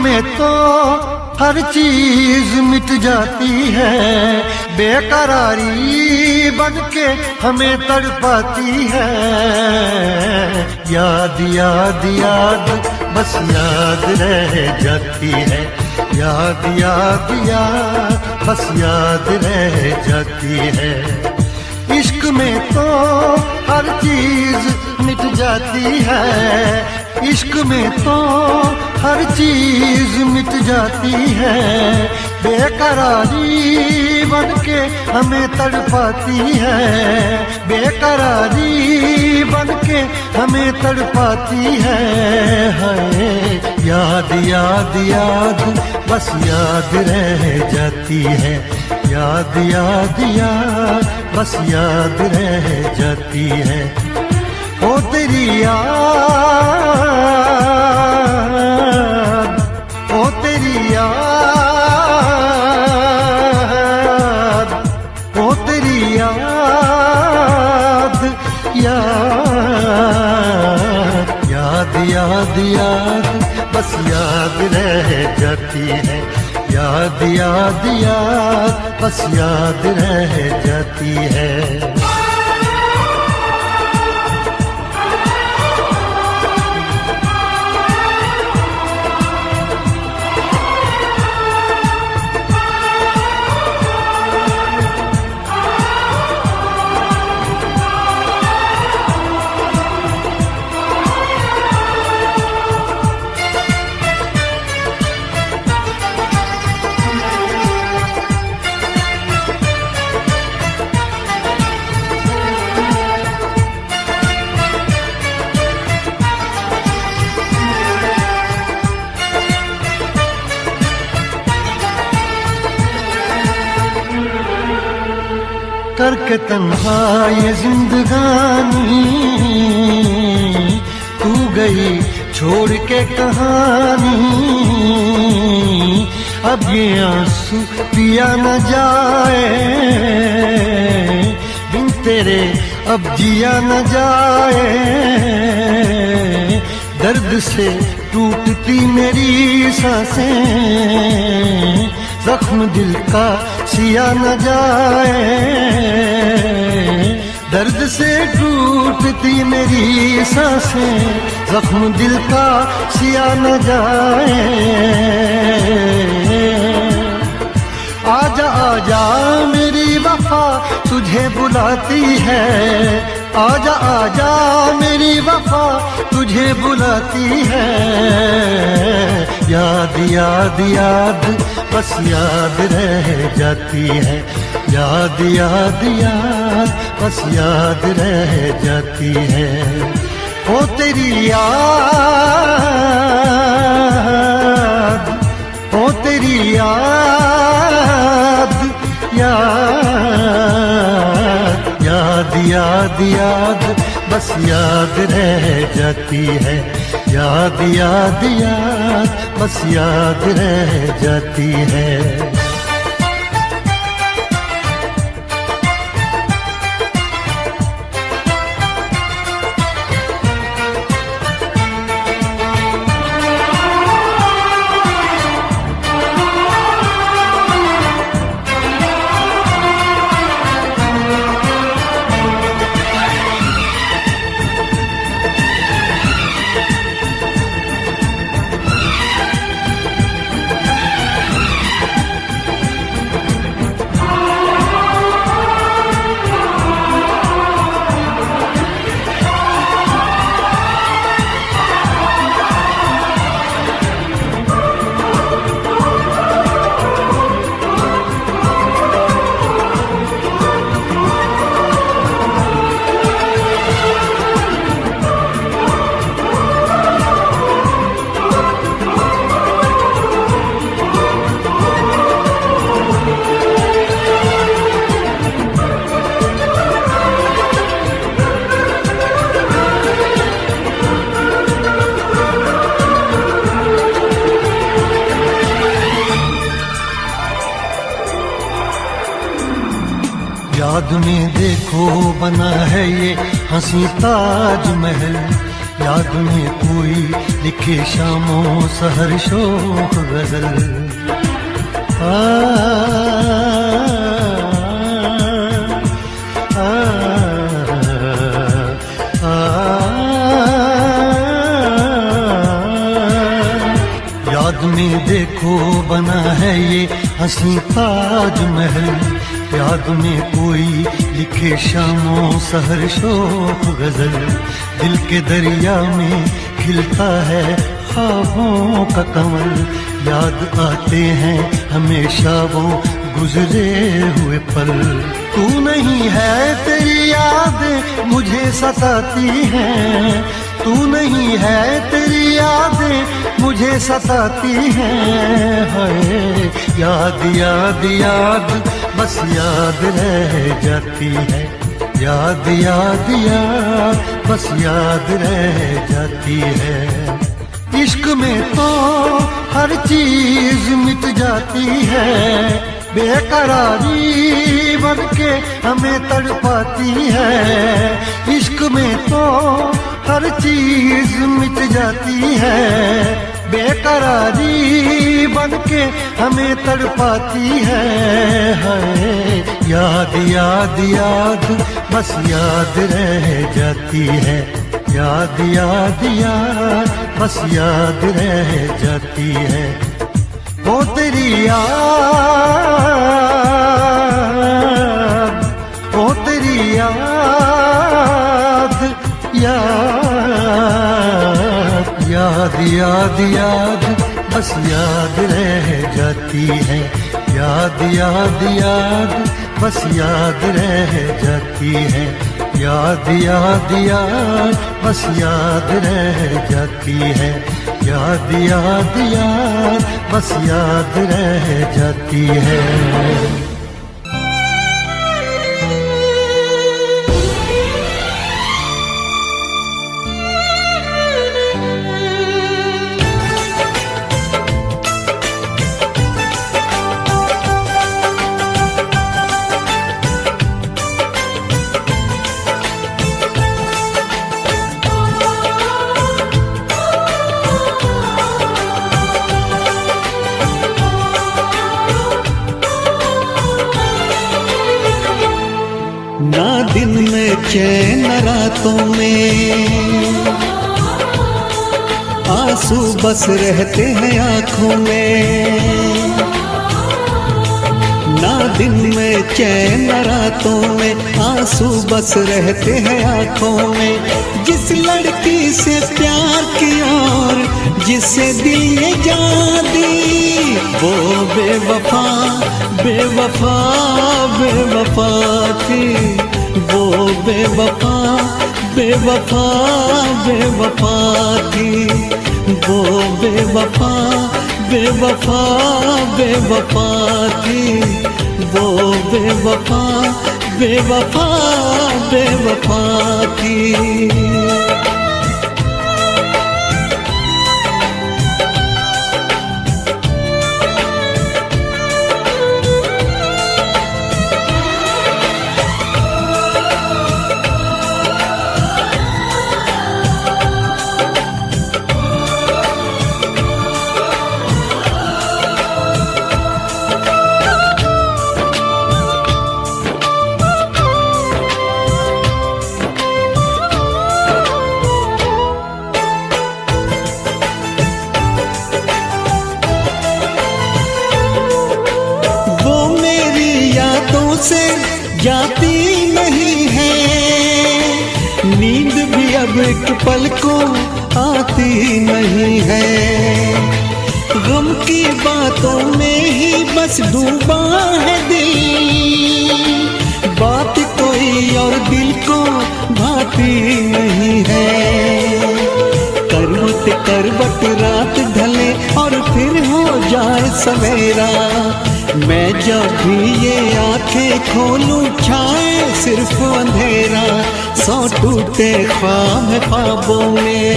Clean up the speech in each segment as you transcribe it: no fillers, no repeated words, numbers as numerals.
में तो हर चीज मिट जाती है, बेकरारी बनके हमें तड़पाती है। याद याद याद बस याद रह जाती है, याद याद याद बस याद रह जाती है। इश्क में तो हर चीज मिट जाती है, इश्क में तो हर चीज मिट जाती है, बेकरारी बनके हमें तड़पाती है, बेकरारी बनके हमें तड़पाती है। याद याद याद बस याद रह जाती है, याद याद याद बस याद रह जाती है। ओ तेरी याद, ओ तेरी याद, ओ तेरी याद, याद याद याद याद बस याद रह जाती है, याद याद याद बस याद रह जाती है। करके तन्हा ये जिंदगानी तू गई छोड़ के कहानी, अब ये आंसू पिया न जाए बिन तेरे अब जिया न जाए। दर्द से टूटती मेरी सांसें, जख्म दिल का सिया न जाए, दर्द से टूटती मेरी सांसें, जख्म दिल का सिया न जाए। आजा आजा मेरी वफा तुझे बुलाती है, आजा आजा मेरी वफा तुझे बुलाती है। याद याद याद बस याद रह जाती है, याद याद याद बस याद रह जाती है। ओ तेरी याद, ओ तेरी याद, याद याद याद याद बस याद रह जाती है, याद याद याद बस याद रह जाती है। याद में देखो बना है ये हंसी ताजमहल, याद में कोई लिखे शामों सहर शोक गजल। आ, आ, आ, याद में देखो बना है ये हंसी ताजमहल। याद में कोई लिखे शामों सहर शोक गजल। दिल के दरिया में खिलता है ख्वाबों का कमल। याद आते हैं हमेशा वो गुजरे हुए पल। तू नहीं है तेरी याद मुझे सताती है। तू नहीं है तेरी यादें मुझे सताती हैं। हाय याद याद याद बस याद रह जाती है। याद याद याद बस याद रह जाती है। इश्क में तो हर चीज मिट जाती है। बेकरारी बन के हमें तड़पाती है। इश्क में तो हर चीज मिट जाती है। बेकरारी बन के हमें तड़पाती है। हाय याद याद याद बस याद रह जाती है। याद याद याद बस याद रह जाती है। वो तेरी याद, वो तेरी याद, याद याद याद बस याद रह जाती है। याद याद याद बस याद रह जाती है। याद याद याद बस याद रह जाती है। याद याद याद बस याद रह जाती है। ना दिन में चैन रातों में आंसू बस रहते हैं आँखों में। ना दिन में चैन रातों में आंसू बस रहते हैं आँखों में। जिस लड़की से प्यार किया और जिसे दिल ने जान दी वो बेवफा बेवफा बेवफा थी। वो बेवफा बेवफा बेवफा थी। वो बेवफा बेवफा बेवफा थी। वो बेवफा बेवफा बेवफा थी। से जाती नहीं है नींद भी अब एक पल को आती नहीं है। गम की बातों में ही बस डूबा है दिल। बात कोई और दिल को भाती नहीं है। करवट करवट रात ढले और फिर हो जाए सवेरा। मैं जब भी ये आंखें खोलूं छाए सिर्फ अंधेरा। सौ टूटे ख्वाब ख्वाबों में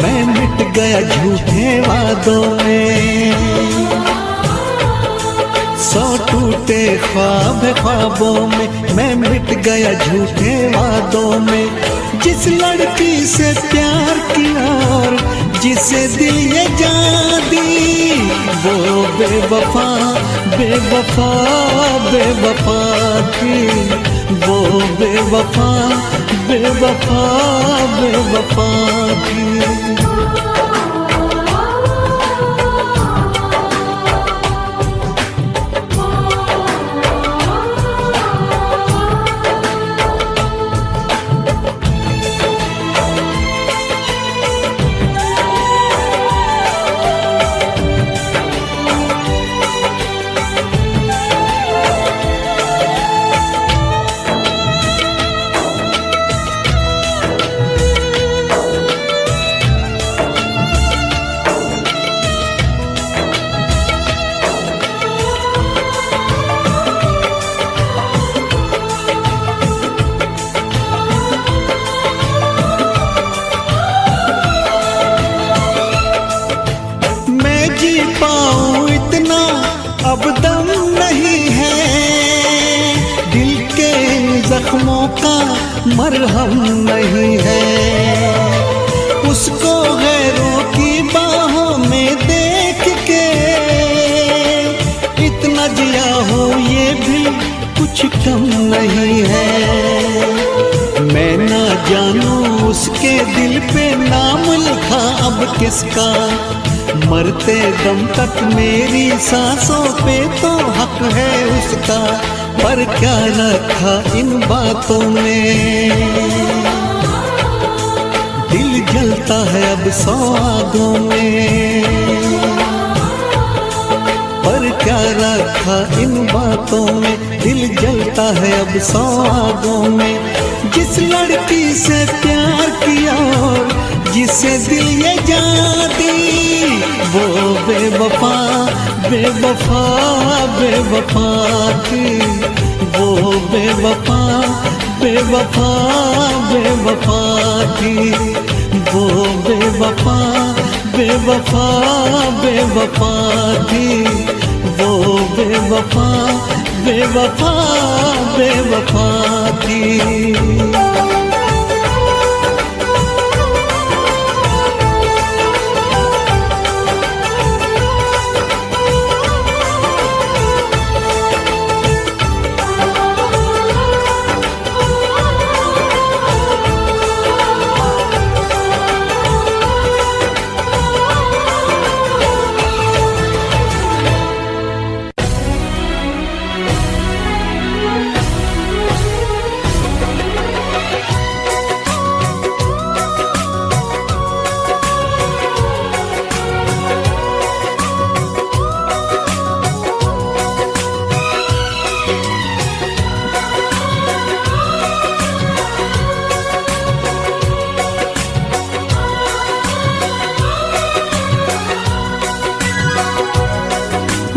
मैं मिट गया झूठे वादों में। सौ टूटे ख्वाब ख्वाबों में मैं मिट गया झूठे वादों में। जिस लड़की से प्यार किया और जिसे दिल ये जान दी, वो बेवफा बेवफा बेवफा थी, वो बेवफा बेवफा बेवफा थी। पाऊं इतना अब दम नहीं है, दिल के जख्मों का मरहम नहीं है। उसको गैरों की बाहों में देख के इतना जिया हो ये भी कुछ कम नहीं है। मैं ना जानूं उसके दिल पे नाम लिखा अब किसका, मरते दम तक मेरी सांसों पे तो हक है उसका, पर क्या रखा इन बातों में। दिल जलता है अब सौहागों में, पर क्या रखा इन बातों में। दिल जलता है अब सौहागों में। जिस लड़की से प्यार किया और जिसे दिल ये जान दी, वो बेवफा बेवफा बेवफा थी, वो बेवफा बेवफा बेवफा थी, वो बेवफा बेवफा बेवफा थी, वो बेवफा बेवफा बेवफा थी।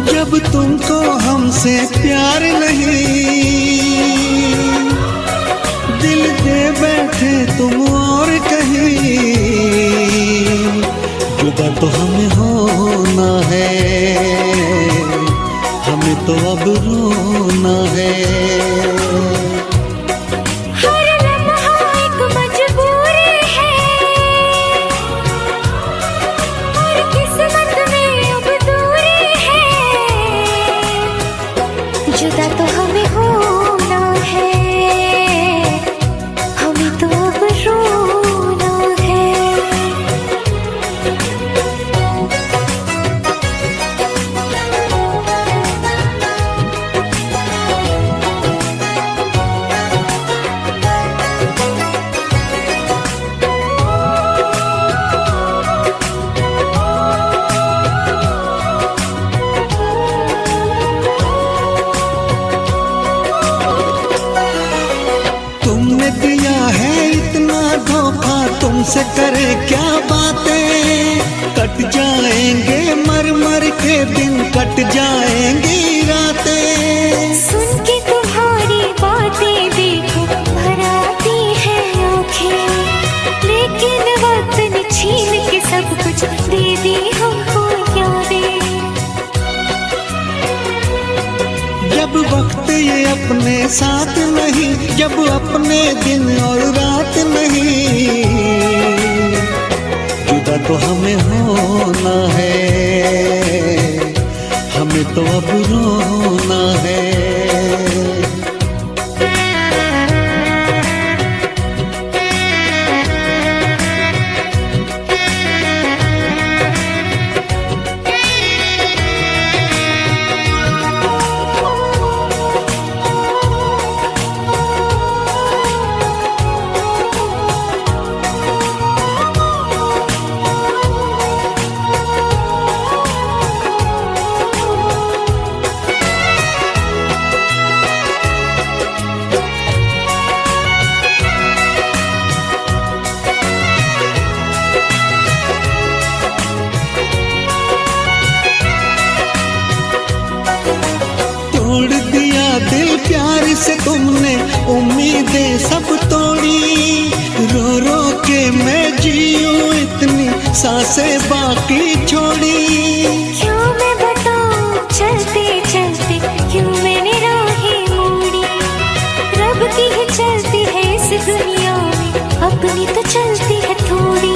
जब तुमको हमसे प्यार नहीं, दिल दे बैठे तुम और कहीं, जुदा तो हमें होना है, हमें तो अब रोना है। जुदा तो हमें होना है, हमें तो अब रोना है। तुमसे करे क्या बातें, कट जाएंगे मर मर के दिन, कट जाएंगी रातें। सुन के तुम्हारी बातें देखो भर आती है आँखें, लेकिन वक्त ने छीन के सब कुछ दे दी हमको यादें। जब वक्त ये अपने साथ नहीं, जब अपने दिन और रात नहीं, जुदा तो हमें होना है, हमें तो अब रोना है। तोड़ दिया दिल प्यार से तुमने, उम्मीदें सब तोड़ी, रो रो के मैं जीऊं इतनी सांसें बाकी छोड़ी। क्यों मैं बताऊं चलते चलते क्यों मैंने राहें मोड़ी, रब की ही चलती है इस दुनिया में, अपनी तो चलती है थोड़ी।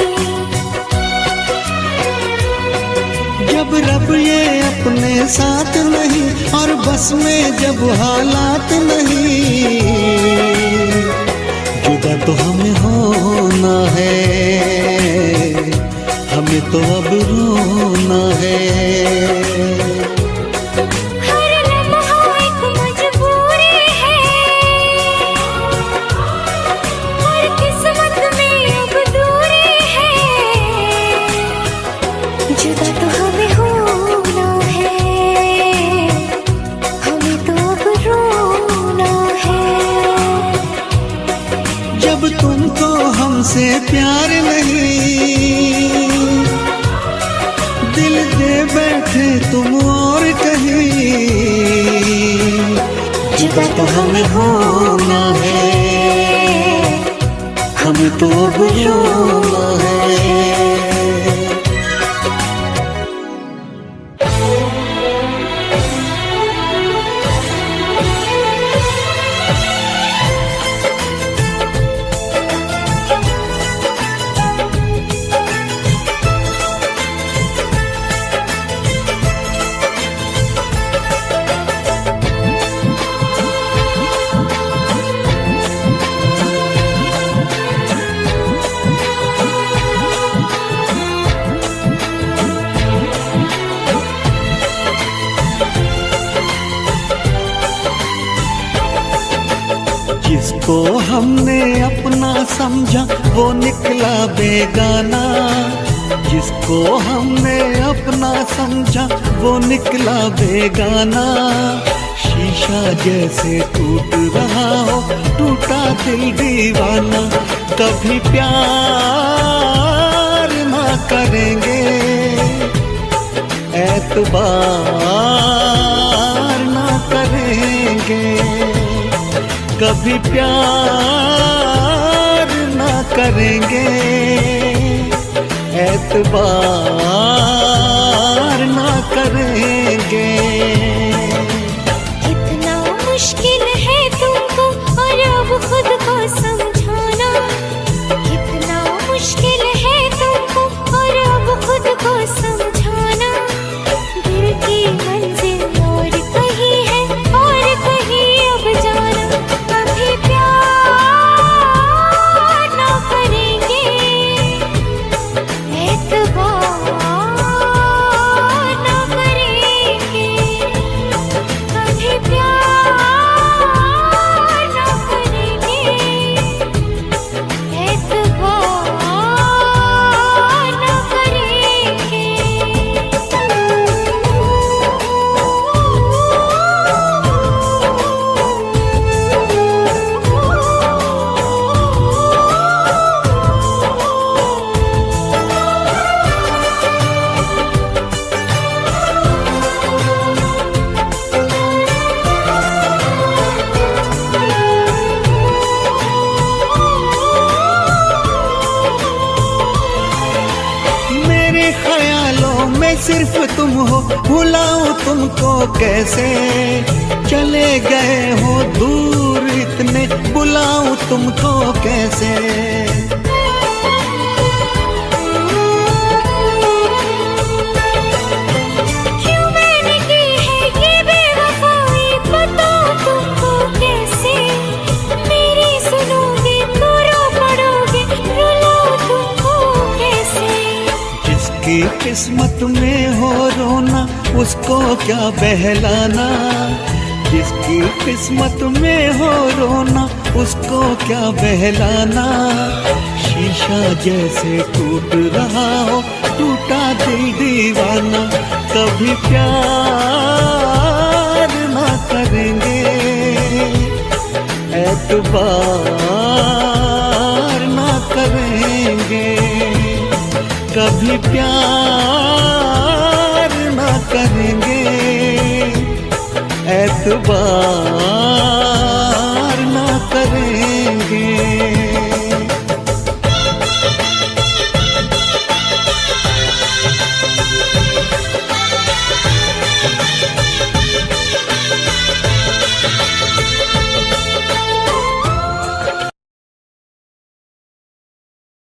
जब रब ये अपने साथ नहीं और बस में जब हालात नहीं, जुदा तो हमें होना है, हमें तो अब रोना है। हर लम्हा एक मजबूरी है, हर किस्मत में अब दूरी है, जुदा तो हमें होना है, हमें तो अब रोना है। जब तुमको हमसे प्यार नहीं, दिल दे बैठे तुम और कहीं, जुदा तो हमें होना है, हमें तो अब रोना है। जिसको हमने अपना समझा वो निकला बेगाना, जिसको हमने अपना समझा वो निकला बेगाना। शीशा जैसे टूट रहा हो टूटा दिल दीवाना, कभी प्यार ना करेंगे, एतबार ना करेंगे, कभी प्यार ना करेंगे, एतबार ना करेंगे। इतना मुश्किल है तुमको और अब खुद को समझाना, इतना मुश्किल है तुमको और अब खुद को समझाना। दिल की मंजिल और कहीं है और कहीं अब जाना, कभी प्यार ना करेंगे, एतबार ना करेंगे, कभी प्यार ना करेंगे, एतबार ना करेंगे। मेरे ख्यालों में सिर्फ तुम हो, भुलाऊं तुमको कैसे। चले गए हो दूर इतने, बुलाऊं तुमको कैसे। क्यों मैंने की है ये बेवफाई, बताऊं तुमको कैसे। मेरी सुनोगे तो रो पड़ोगे, रुलाऊं तुमको कैसे। जिसकी किस्मत में हो रोना, उसको क्या बहलाना। जिसकी किस्मत में हो रोना, उसको क्या बहलाना। शीशा जैसे टूट रहा हो, टूटा दिल दीवाना। कभी प्यार ना करेंगे, एतबार ना करेंगे। कभी प्यार ना करेंगे, एतबार